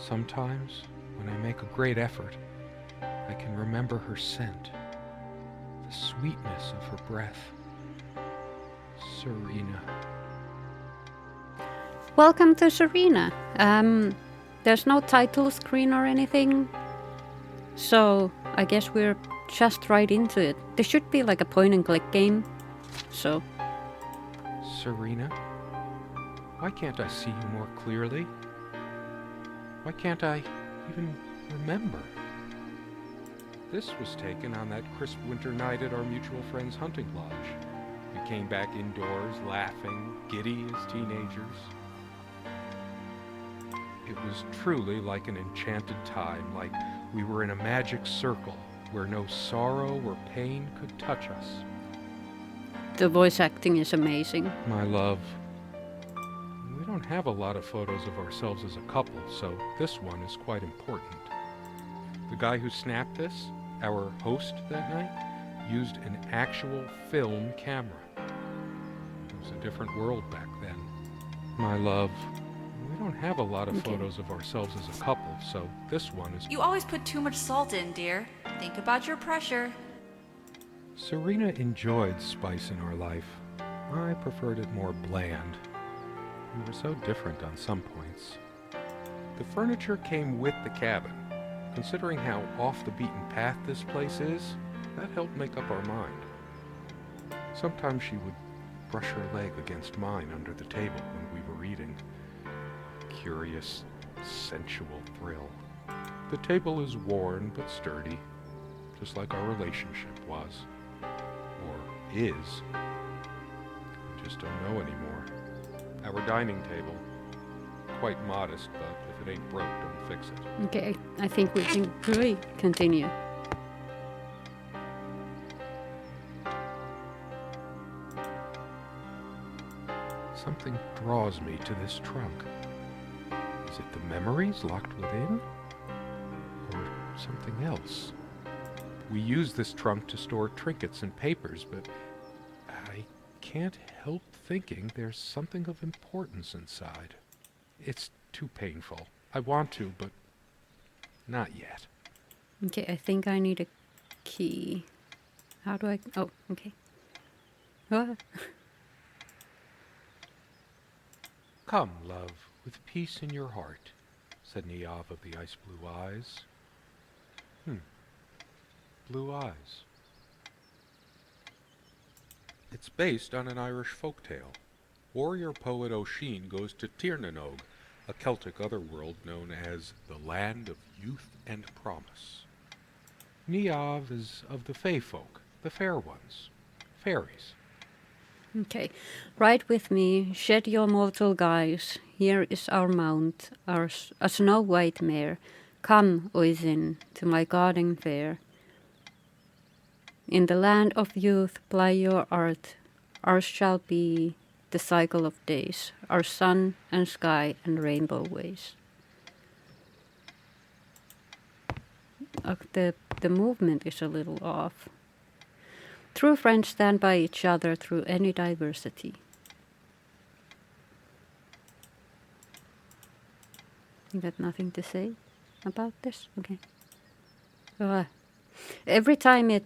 Sometimes, when I make a great effort, I can remember her scent, the sweetness of her breath. Serena. Welcome to Serena. There's no title screen or anything, so I guess we're just right into it. This should be like a point and click game, so... Serena? Why can't I see you more clearly? Why can't I even remember? This was taken on that crisp winter night at our mutual friend's hunting lodge. We came back indoors, laughing, giddy as teenagers. It was truly like an enchanted time, like we were in a magic circle where no sorrow or pain could touch us. The voice acting is amazing. My love, we don't have a lot of photos of ourselves as a couple, so this one is quite important. The guy who snapped this, our host that night, used an actual film camera. It was a different world back then. My love, we don't have a lot of photos of ourselves as a couple, so this one is... You always put too much salt in, dear. Think about your pressure. Serena enjoyed spice in our life. I preferred it more bland. We were so different on some points. The furniture came with the cabin. Considering how off the beaten path this place is, that helped make up our mind. Sometimes she would brush her leg against mine under the table when we were eating. Curious, sensual thrill. The table is worn but sturdy, just like our relationship was. Or is. We just don't know anymore. Our dining table, quite modest, but if it ain't broke, don't fix it. Okay, I think we can really continue. Something draws me to this trunk. Is it the memories locked within? Or something else? We use this trunk to store trinkets and papers, but I can't help thinking there's something of importance inside. It's too painful. I want to, but not yet. Okay, I think I need a key. How do I... Oh, okay. Ah. Come, love, with peace in your heart, said Niamh of the ice-blue eyes. Blue eyes. It's based on an Irish folktale. Warrior poet O'Sheen goes to Tirnanog, a Celtic otherworld known as the Land of Youth and Promise. Niamh is of the Fae folk, the fair ones, fairies. Okay, ride with me, shed your mortal guise. Here is our mount, a snow-white mare. Come, Oisin, to my garden fair. In the land of youth, ply your art. Ours shall be the cycle of days, our sun and sky and rainbow ways. The movement is a little off. True friends stand by each other through any diversity. You got nothing to say about this? Okay. Every time it...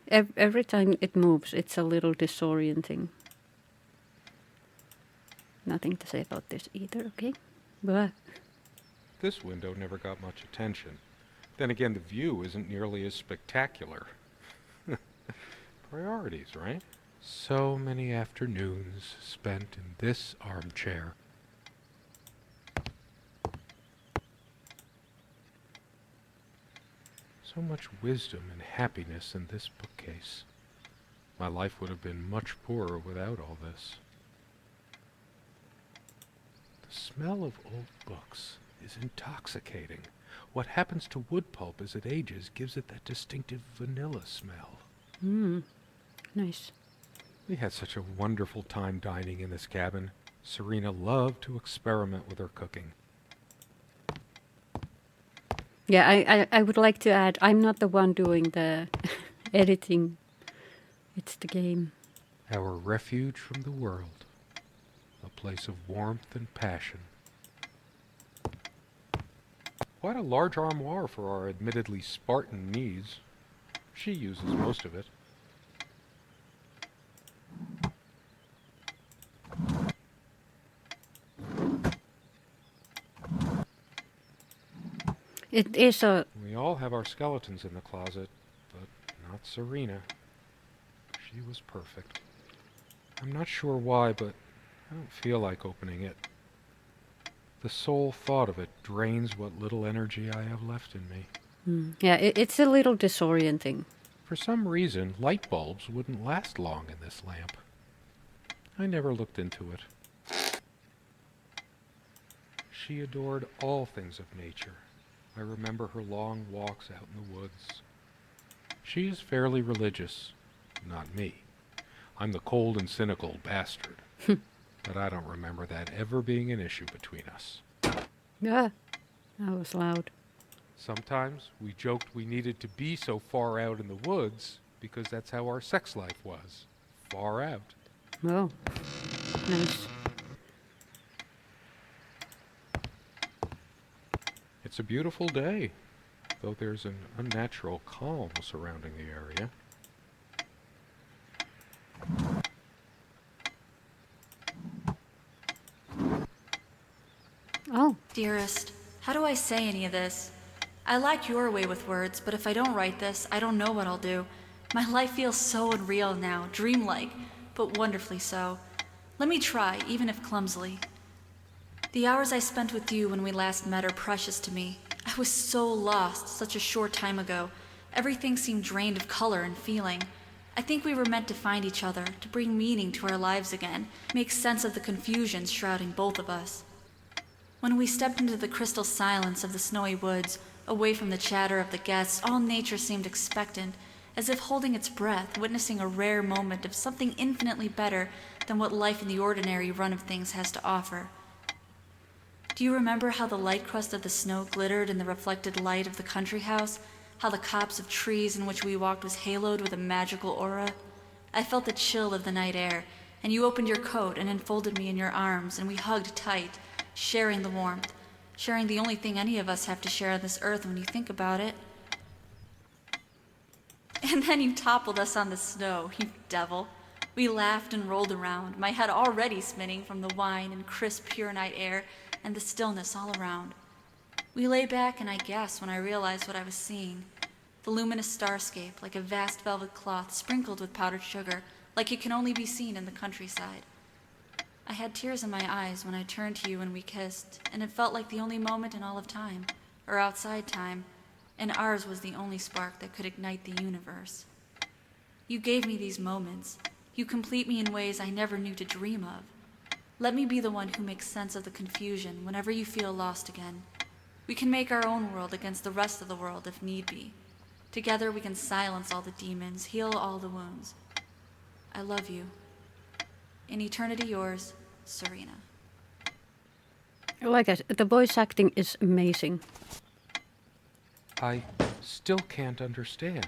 Every time it moves, it's a little disorienting. Nothing to say about this either, okay? Blah. This window never got much attention. Then again, the view isn't nearly as spectacular. Priorities, right? So many afternoons spent in this armchair. So much wisdom and happiness in this bookcase. My life would have been much poorer without all this. The smell of old books is intoxicating. What happens to wood pulp as it ages gives it that distinctive vanilla smell. Nice. We had such a wonderful time dining in this cabin. Serena loved to experiment with her cooking. Yeah, I would like to add, I'm not the one doing the editing. It's the game. Our refuge from the world. a place of warmth and passion. Quite a large armoire for our admittedly Spartan needs. She uses most of it. It is a... We all have our skeletons in the closet, but not Serena. She was perfect. I'm not sure why, but I don't feel like opening it. The sole thought of it drains what little energy I have left in me. Yeah, it's a little disorienting. For some reason, light bulbs wouldn't last long in this lamp. I never looked into it. She adored all things of nature. I remember her long walks out in the woods. She is fairly religious. Not me. I'm the cold and cynical bastard. But I don't remember that ever being an issue between us. Yeah, that was loud. Sometimes we joked we needed to be so far out in the woods because that's how our sex life was. Far out. Oh, nice. It's a beautiful day, though there's an unnatural calm surrounding the area. Oh, Dearest, how do I say any of this? I like your way with words, but if I don't write this, I don't know what I'll do. My life feels so unreal now, dreamlike, but wonderfully so. Let me try, even if clumsily. The hours I spent with you when we last met are precious to me. I was so lost such a short time ago. Everything seemed drained of color and feeling. I think we were meant to find each other, to bring meaning to our lives again, make sense of the confusion shrouding both of us. When we stepped into the crystal silence of the snowy woods, away from the chatter of the guests, all nature seemed expectant, as if holding its breath, witnessing a rare moment of something infinitely better than what life in the ordinary run of things has to offer. Do you remember how the light crust of the snow glittered in the reflected light of the country house? How the copse of trees in which we walked was haloed with a magical aura? I felt the chill of the night air, and you opened your coat and enfolded me in your arms, and we hugged tight, sharing the warmth, sharing the only thing any of us have to share on this earth when you think about it. And then you toppled us on the snow, you devil. We laughed and rolled around, my head already spinning from the wine and crisp, pure night air and the stillness all around. We lay back and I gasped when I realized what I was seeing. The luminous starscape, like a vast velvet cloth sprinkled with powdered sugar, like it can only be seen in the countryside. I had tears in my eyes when I turned to you and we kissed, and it felt like the only moment in all of time, or outside time, and ours was the only spark that could ignite the universe. You gave me these moments. You complete me in ways I never knew to dream of. Let me be the one who makes sense of the confusion whenever you feel lost again. We can make our own world against the rest of the world if need be. Together we can silence all the demons, heal all the wounds. I love you. In eternity yours, Serena. like I said, the voice acting is amazing. I still can't understand.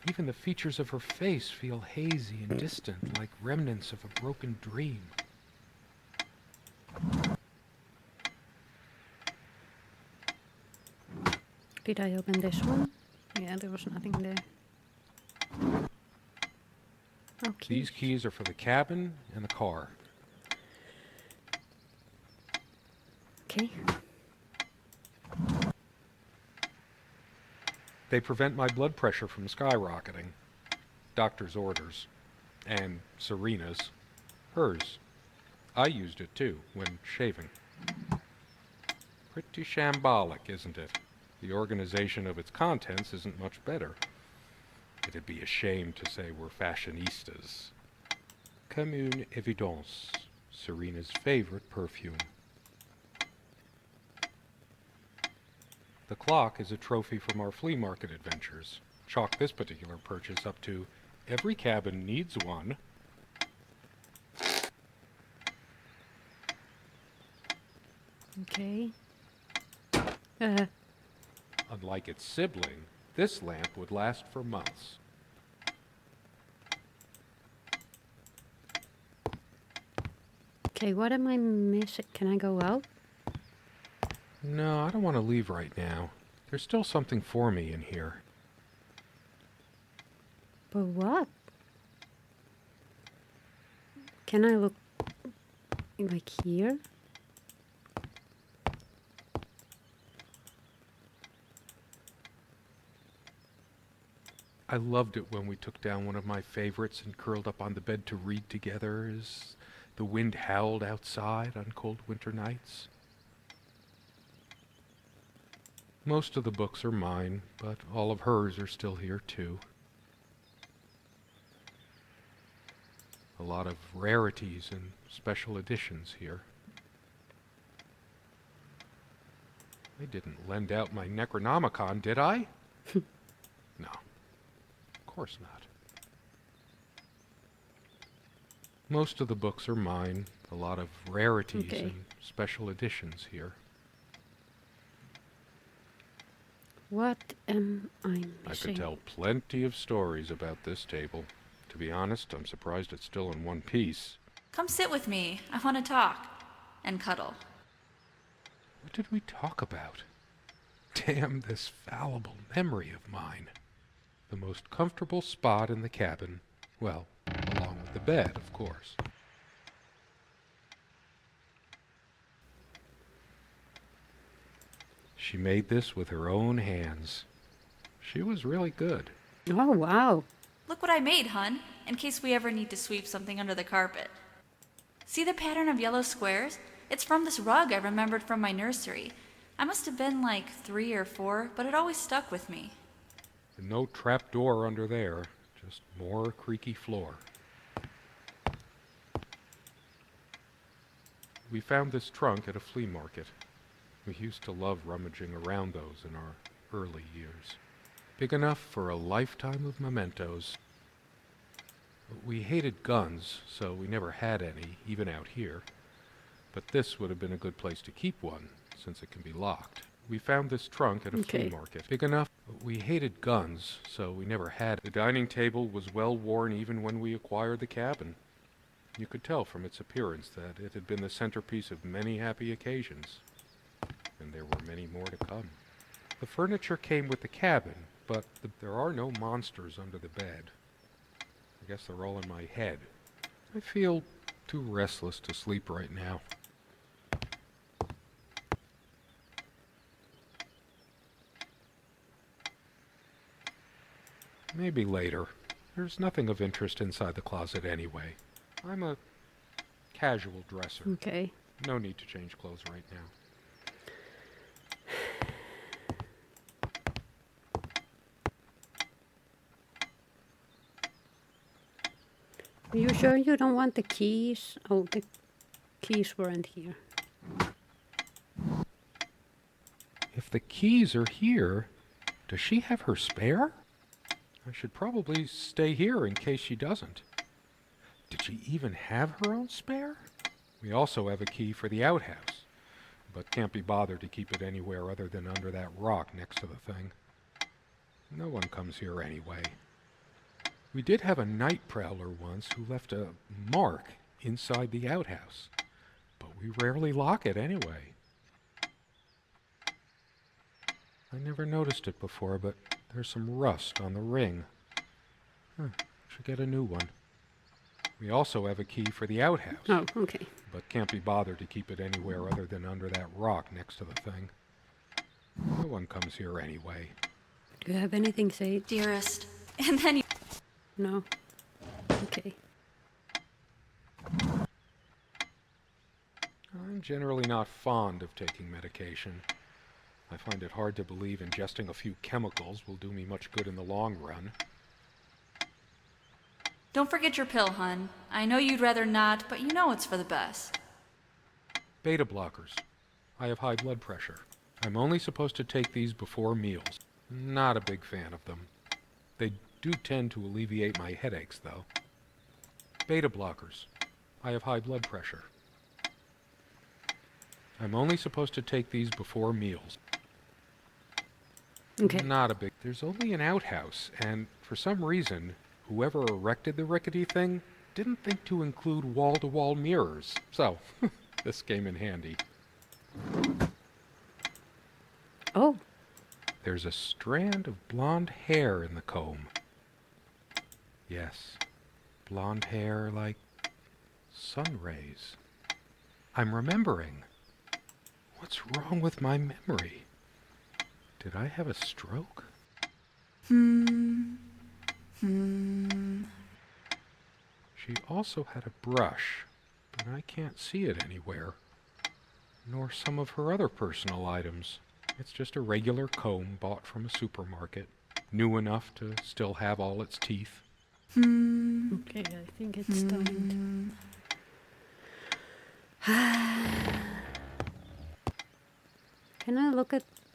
Even the features of her face feel hazy and distant, like remnants of a broken dream. Did I open this one? Yeah, there was nothing there. Okay. These keys are for the cabin and the car. Okay. They prevent my blood pressure from skyrocketing. Doctor's orders. And Serena's. Hers. I used it too, when shaving. Pretty shambolic, isn't it? The organization of its contents isn't much better. It'd be a shame to say we're fashionistas. Comme une évidence. Serena's favorite perfume. The clock is a trophy from our flea market adventures. Chalk this particular purchase up to every cabin needs one. Okay. Unlike its sibling, this lamp would last for months. Okay, what am I missing? Can I go out? No, I don't want to leave right now. There's still something for me in here. But what? Can I look like here? I loved it when we took down one of my favorites and curled up on the bed to read together as the wind howled outside on cold winter nights. Most of the books are mine, but all of hers are still here too. A lot of rarities and special editions here. I didn't lend out my Necronomicon, did I? No, of course not. Most of the books are mine. A lot of rarities and special editions here. What am I missing? I could tell plenty of stories about this table. To be honest, I'm surprised it's still in one piece. Come sit with me. I want to talk. And cuddle. What did we talk about? Damn this fallible memory of mine. The most comfortable spot in the cabin. Well, along with the bed, of course. She made this with her own hands. She was really good. Oh, wow. Look what I made, hun, in case we ever need to sweep something under the carpet. See the pattern of yellow squares? It's from this rug I remembered from my nursery. I must have been like 3 or 4, but it always stuck with me. And no trap door under there, just more creaky floor. We found this trunk at a flea market. We used to love rummaging around those in our early years. Big enough for a lifetime of mementos. We hated guns, so we never had any, even out here. But this would have been a good place to keep one, since it can be locked. We found this trunk at a flea market. Big enough. We hated guns, so we never had it. The dining table was well worn even when we acquired the cabin. You could tell from its appearance that it had been the centerpiece of many happy occasions. And there were many more to come. The furniture came with the cabin, but there are no monsters under the bed. I guess they're all in my head. I feel too restless to sleep right now. Maybe later. There's nothing of interest inside the closet anyway. I'm a casual dresser. Okay. No need to change clothes right now. Are you sure you don't want the keys? Oh, the keys weren't here. If the keys are here, does she have her spare? I should probably stay here in case she doesn't. Did she even have her own spare? We also have a key for the outhouse, but can't be bothered to keep it anywhere other than under that rock next to the thing. No one comes here anyway. We did have a night prowler once who left a mark inside the outhouse, but we rarely lock it anyway. I never noticed it before, but there's some rust on the ring. Should get a new one. We also have a key for the outhouse. Oh, okay. But can't be bothered to keep it anywhere other than under that rock next to the thing. No one comes here anyway. Do you have anything, Sage? Dearest. And then you... No. Okay. I'm generally not fond of taking medication. I find it hard to believe ingesting a few chemicals will do me much good in the long run. Don't forget your pill, hun. I know you'd rather not, but you know it's for the best. Beta blockers. I have high blood pressure. I'm only supposed to take these before meals. Not a big fan of them. They do tend to alleviate my headaches, though. Beta blockers. I have high blood pressure. I'm only supposed to take these before meals. Okay. Not a big... There's only an outhouse, and for some reason, whoever erected the rickety thing didn't think to include wall-to-wall mirrors, so this came in handy. Oh, There's a strand of blonde hair in the comb. Yes, blonde hair like sun rays. I'm remembering. What's wrong with my memory? Did I have a stroke? She also had a brush, but I can't see it anywhere. Nor some of her other personal items. It's just a regular comb bought from a supermarket, new enough to still have all its teeth. okay, I think it's starting to...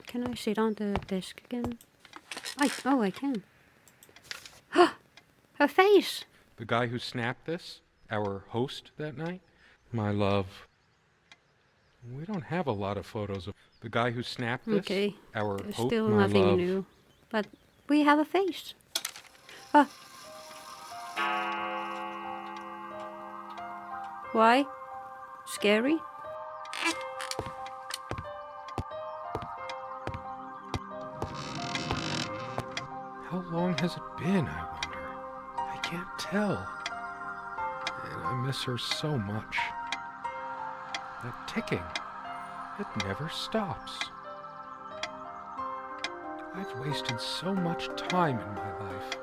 Can I sit on the desk again? Oh, I can. Her face! The guy who snapped this, our host that night, my love. We don't have a lot of photos of the guy who snapped this, Okay, our there's host, still my nothing love. new. But we have a face. Ah. Why? Scary? How long has it been, I wonder? I can't tell. And I miss her so much. That ticking, it never stops. I've wasted so much time in my life.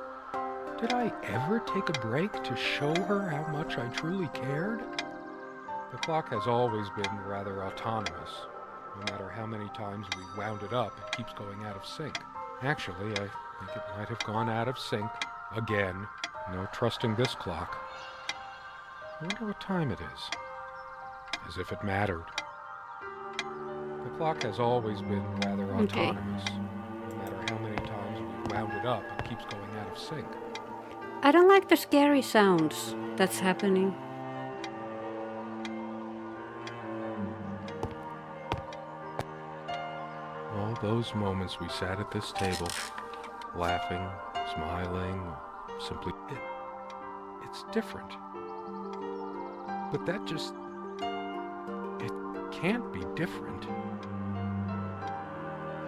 Did I ever take a break to show her how much I truly cared? The clock has always been rather autonomous. No matter how many times we wound it up, it keeps going out of sync. Actually, I think it might have gone out of sync again. No trusting this clock. I wonder what time it is. As if it mattered. The clock has always been rather autonomous. No matter how many times we wound it up, it keeps going out of sync. I don't like the scary sounds that's happening. All those moments we sat at this table, laughing, smiling, or simply... It's different. But that just... It can't be different.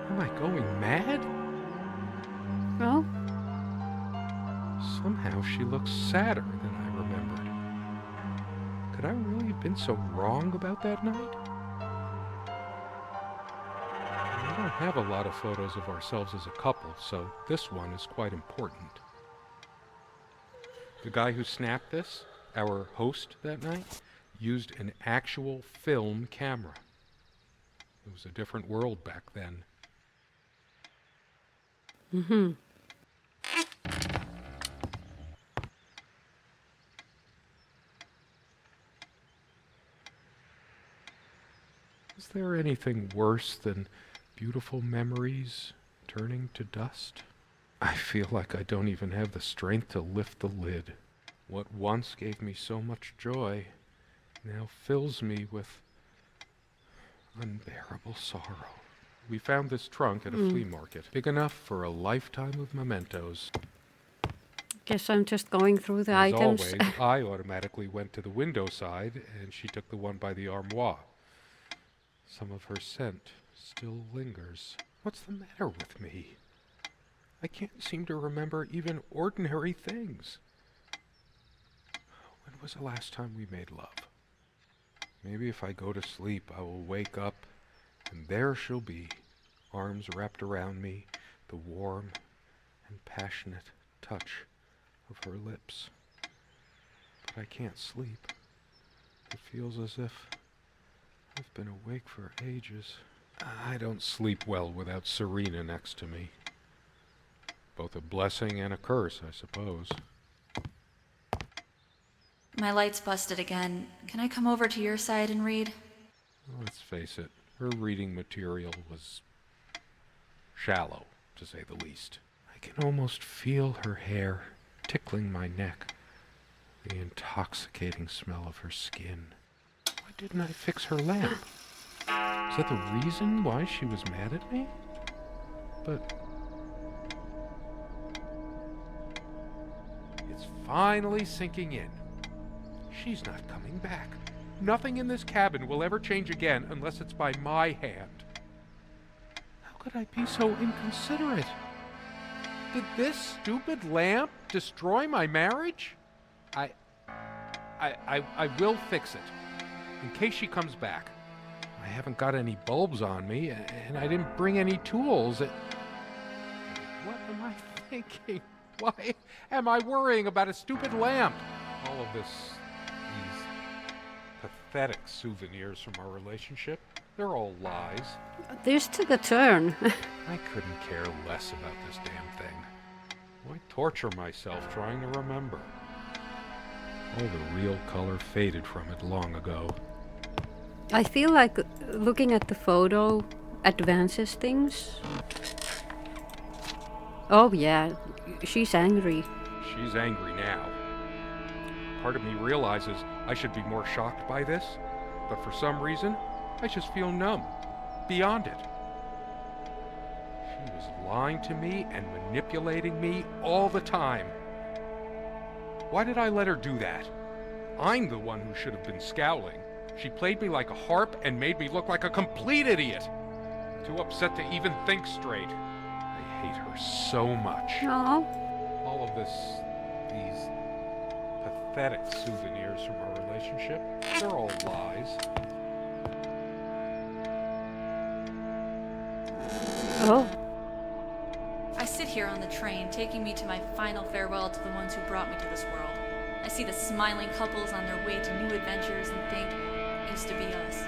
Am I going mad? Oh? Somehow she looks sadder than I remembered. Could I really have been so wrong about that night? We don't have a lot of photos of ourselves as a couple, so this one is quite important. The guy who snapped this, our host that night, used an actual film camera. It was a different world back then. Mm-hmm. Is there anything worse than beautiful memories turning to dust? I feel like I don't even have the strength to lift the lid. What once gave me so much joy now fills me with unbearable sorrow. We found this trunk at a flea market, big enough for a lifetime of mementos. Guess I'm just going through the As items. always, I automatically went to the window side, and she took the one by the armoire. Some of her scent still lingers. What's the matter with me? I can't seem to remember even ordinary things. When was the last time we made love? Maybe if I go to sleep, I will wake up, and there she'll be, arms wrapped around me, the warm and passionate touch of her lips. But I can't sleep. It feels as if I've been awake for ages. I don't sleep well without Serena next to me. Both a blessing and a curse, I suppose. My light's busted again. Can I come over to your side and read? Let's face it, her reading material was shallow, to say the least. I can almost feel her hair tickling my neck, the intoxicating smell of her skin. Why didn't I fix her lamp? Is that the reason why she was mad at me? But it's finally sinking in. She's not coming back. Nothing in this cabin will ever change again unless it's by my hand. How could I be so inconsiderate? Did this stupid lamp destroy my marriage? I will fix it. In case she comes back. I haven't got any bulbs on me, and I didn't bring any tools. What am I thinking? Why am I worrying about a stupid lamp? All of these pathetic souvenirs from our relationship, they're all lies. This took a turn. I couldn't care less about this damn thing. Why torture myself trying to remember? All the real color faded from it long ago. I feel like looking at the photo advances things. Oh yeah, she's angry. She's angry now. Part of me realizes I should be more shocked by this, but for some reason, I just feel numb, beyond it. She was lying to me and manipulating me all the time. Why did I let her do that? I'm the one who should have been scowling. She played me like a harp and made me look like a complete idiot. Too upset to even think straight. I hate her so much. Oh, All of these pathetic souvenirs from our relationship, they're all lies. oh. I sit here on the train, taking me to my final farewell to the ones who brought me to this world. I see the smiling couples on their way to new adventures and think, it used to be us.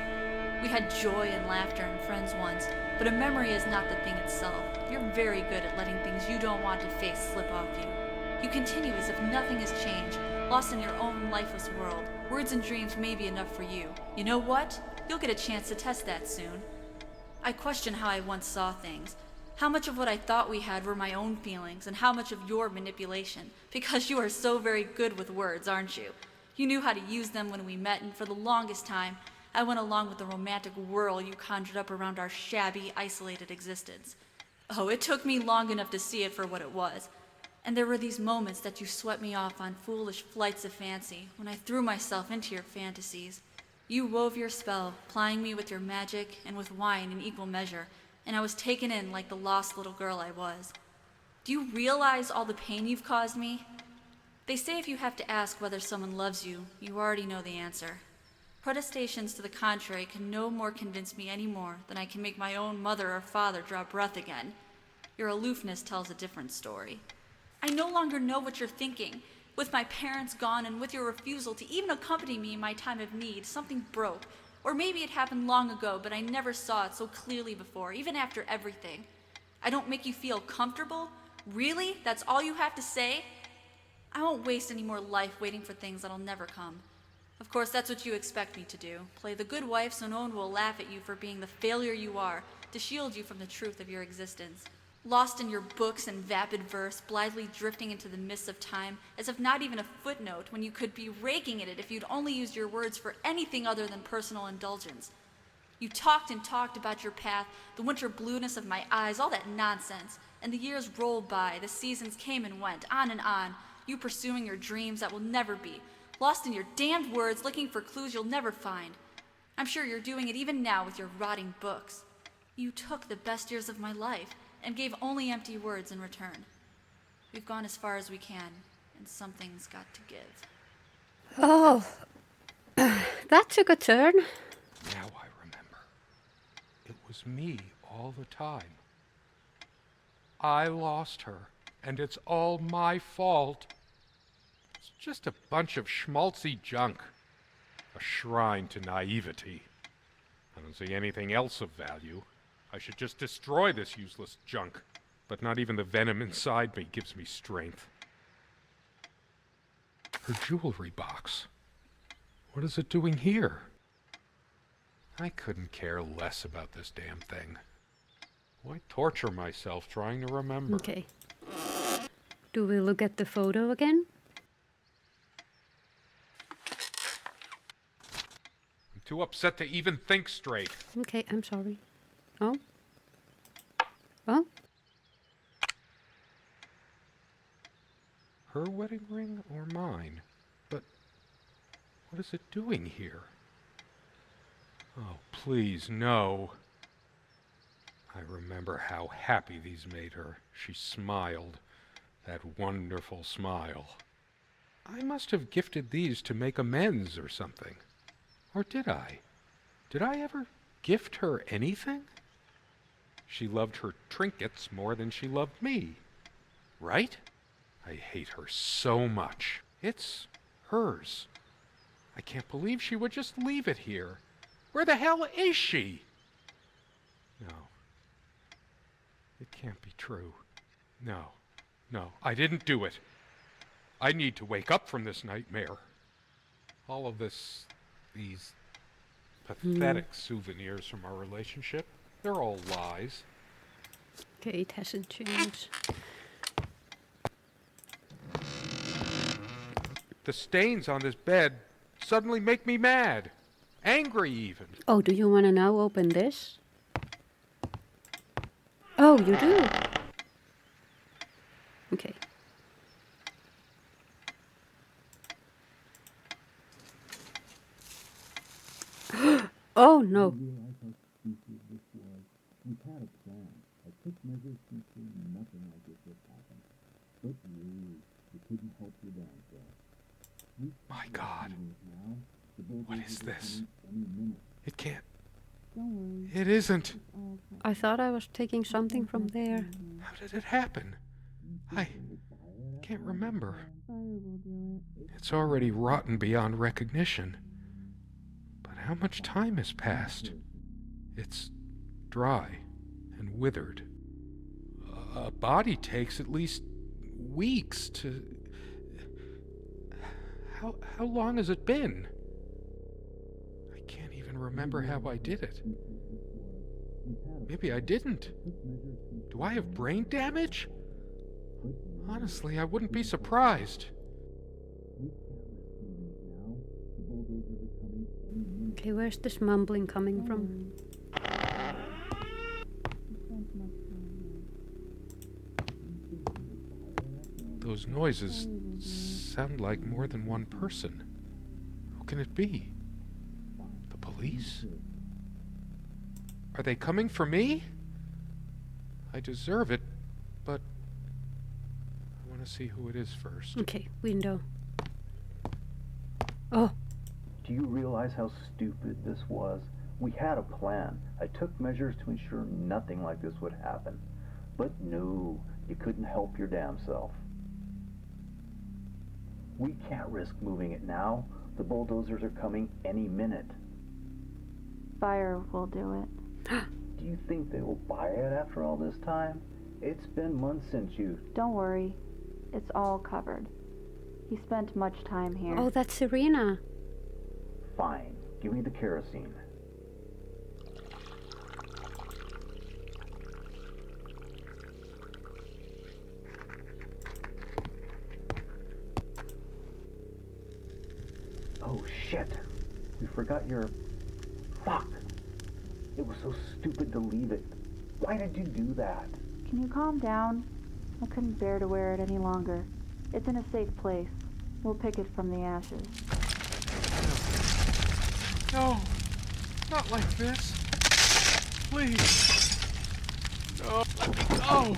We had joy and laughter and friends once, but a memory is not the thing itself. You're very good at letting things you don't want to face slip off you. You continue as if nothing has changed, lost in your own lifeless world. Words and dreams may be enough for you. You know what? You'll get a chance to test that soon. I question how I once saw things. How much of what I thought we had were my own feelings, and how much of your manipulation, because you are so very good with words, aren't you? You knew how to use them when we met, and for the longest time, I went along with the romantic whirl you conjured up around our shabby, isolated existence. Oh, it took me long enough to see it for what it was. And there were these moments that you swept me off on foolish flights of fancy, when I threw myself into your fantasies. You wove your spell, plying me with your magic and with wine in equal measure, and I was taken in like the lost little girl I was. Do you realize all the pain you've caused me? They say if you have to ask whether someone loves you, you already know the answer. Protestations to the contrary can no more convince me any more than I can make my own mother or father draw breath again. Your aloofness tells a different story. I no longer know what you're thinking. With my parents gone and with your refusal to even accompany me in my time of need, something broke. Or maybe it happened long ago, but I never saw it so clearly before, even after everything. I don't make you feel comfortable? Really? That's all you have to say? I won't waste any more life waiting for things that'll never come. Of course, that's what you expect me to do. Play the good wife so no one will laugh at you for being the failure you are, to shield you from the truth of your existence. Lost in your books and vapid verse, blithely drifting into the mists of time, as if not even a footnote when you could be raking at it if you'd only used your words for anything other than personal indulgence. You talked and talked about your path, the winter blueness of my eyes, all that nonsense. And the years rolled by, the seasons came and went, on and on, you pursuing your dreams that will never be, lost in your damned words, looking for clues you'll never find. I'm sure you're doing it even now with your rotting books. You took the best years of my life, and gave only empty words in return. We've gone as far as we can, and something's got to give. Oh, that took a turn. Now I remember. It was me all the time. I lost her, and it's all my fault. It's just a bunch of schmaltzy junk. A shrine to naivety. I don't see anything else of value. I should just destroy this useless junk. But not even the venom inside me gives me strength. Her jewelry box. What is it doing here? I couldn't care less about this damn thing. Why torture myself trying to remember? Okay. Do we look at the photo again? I'm too upset to even think straight. Okay, I'm sorry. Oh? Oh? Her wedding ring or mine? But What is it doing here? Oh, please, no. I remember how happy these made her. She smiled, that wonderful smile. I must have gifted these to make amends or something. Or did I? Did I ever gift her anything? She loved her trinkets more than she loved me. Right? I hate her so much. It's hers. I can't believe she would just leave it here. Where the hell is she? No. It can't be true. No. No, I didn't do it. I need to wake up from this nightmare. All of these pathetic souvenirs from our relationship, they're all lies. Okay, it hasn't changed. The stains on this bed suddenly make me mad. Angry even. Oh, do you want to now open this? Oh, you do? Okay. Oh, no. My God. What is this? It can't. It isn't. I thought I was taking something from there. How did it happen? I can't remember. It's already rotten beyond recognition. But how much time has passed? It's dry and withered. A body takes at least weeks to... How long has it been? I can't even remember how I did it. Maybe I didn't. Do I have brain damage? Honestly, I wouldn't be surprised. Okay, where's this mumbling coming from? Those noises sound like more than one person. Who can it be? The police? Are they coming for me? I deserve it, but I want to see who it is first. Okay, window. Oh, Do you realize how stupid this was? We had a plan. I took measures to ensure nothing like this would happen. But no, you couldn't help your damn self. We can't risk moving it now. The bulldozers are coming any minute. Fire will do it. Do you think they will buy it after all this time? It's been months since you... Don't worry. It's all covered. He spent much time here. oh, that's Serena. Fine. Give me the kerosene. Oh shit. We forgot your... Fuck. It was so stupid to leave it. Why did you do that? Can you calm down? I couldn't bear to wear it any longer. It's in a safe place. We'll pick it from the ashes. No, not like this. Please. No, let me go.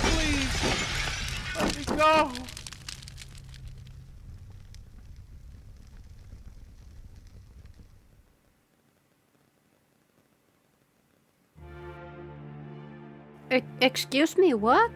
Please, let me go. Excuse me, what?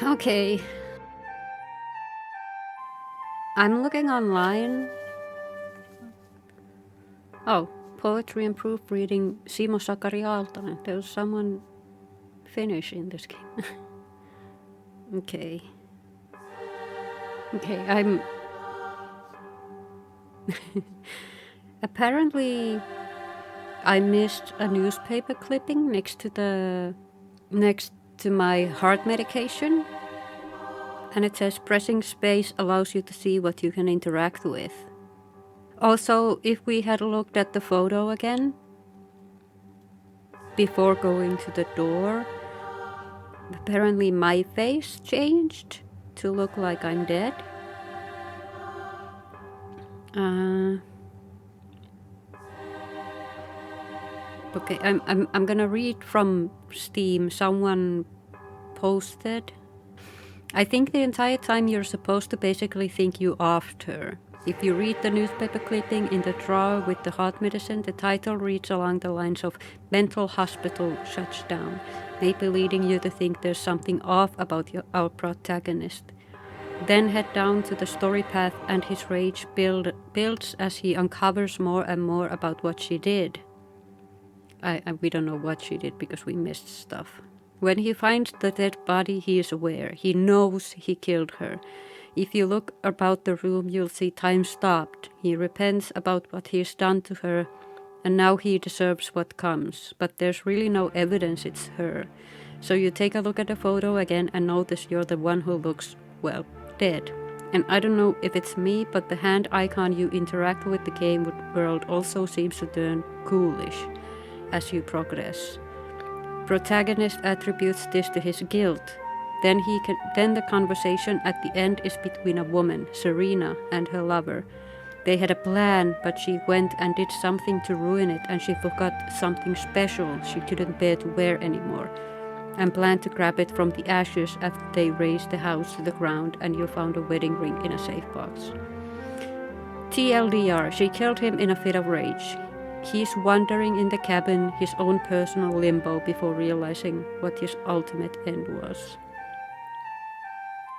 Okay. I'm looking online. Oh, poetry and proofreading, Simo Sakari Aaltonen. There was someone Finnish in this game. Okay. Okay, I'm... Apparently, I missed a newspaper clipping next to my heart medication. And it says pressing space allows you to see what you can interact with. Also, if we had looked at the photo again before going to the door, apparently my face changed to look like I'm dead. Okay, I'm gonna read from Steam. Someone posted. I think the entire time you're supposed to basically think you offed her. If you read the newspaper clipping in the drawer with the heart medicine, the title reads along the lines of "Mental Hospital Shuts Down," maybe leading you to think there's something off about our protagonist. Then head down to the story path and his rage builds as he uncovers more and more about what she did. We don't know what she did because we missed stuff. When he finds the dead body, he is aware. He knows he killed her. If you look about the room, you'll see time stopped. He repents about what he's done to her, and now he deserves what comes. But there's really no evidence it's her. So you take a look at the photo again and notice you're the one who looks, well, dead. And I don't know if it's me, but the hand icon you interact with the game world also seems to turn ghoulish as you progress. Protagonist attributes this to his guilt. Then the conversation at the end is between a woman, Serena, and her lover. They had a plan, but she went and did something to ruin it, and she forgot something special she couldn't bear to wear anymore, and planned to grab it from the ashes after they razed the house to the ground and you found a wedding ring in a safe box. TLDR, she killed him in a fit of rage. He's wandering in the cabin, his own personal limbo, before realizing what his ultimate end was.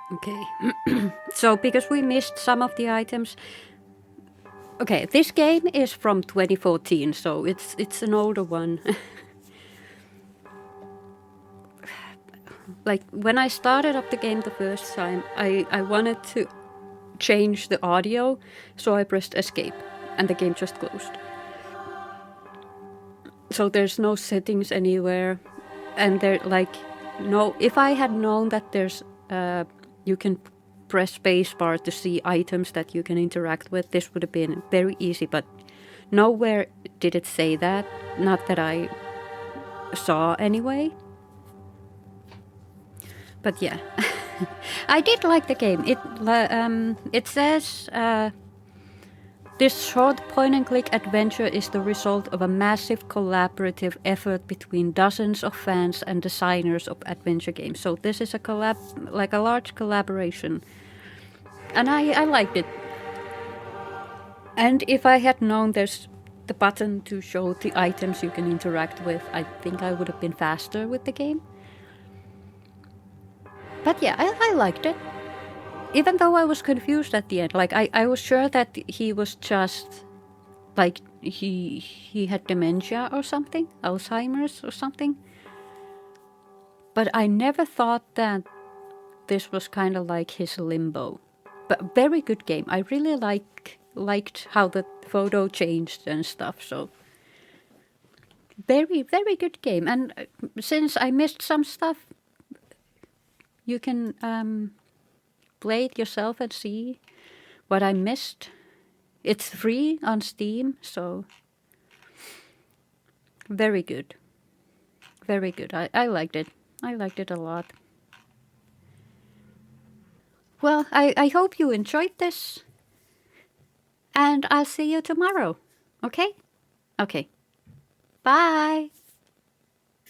Okay, so because we missed some of the items... Okay, this game is from 2014, so it's an older one. Like, when I started up the game the first time, I wanted to change the audio, so I pressed escape, and the game just closed. So there's no settings anywhere, and there, like, no... If I had known that there's... you can press spacebar to see items that you can interact with, this would have been very easy, but nowhere did it say that. Not that I saw anyway. But yeah, I did like the game. It says this short point-and-click adventure is the result of a massive collaborative effort between dozens of fans and designers of adventure games. So this is a large collaboration, and I liked it. And if I had known there's the button to show the items you can interact with, I think I would have been faster with the game. But yeah, I liked it. Even though I was confused at the end. Like, I was sure that he was just... Like, he had dementia or something. Alzheimer's or something. But I never thought that this was kind of like his limbo. But very good game. I really liked how the photo changed and stuff. So, very, very good game. And since I missed some stuff... You can play it yourself and see what I missed. It's free on Steam, so very good. Very good. I liked it. I liked it a lot. Well, I hope you enjoyed this. And I'll see you tomorrow. Okay? Okay. Bye.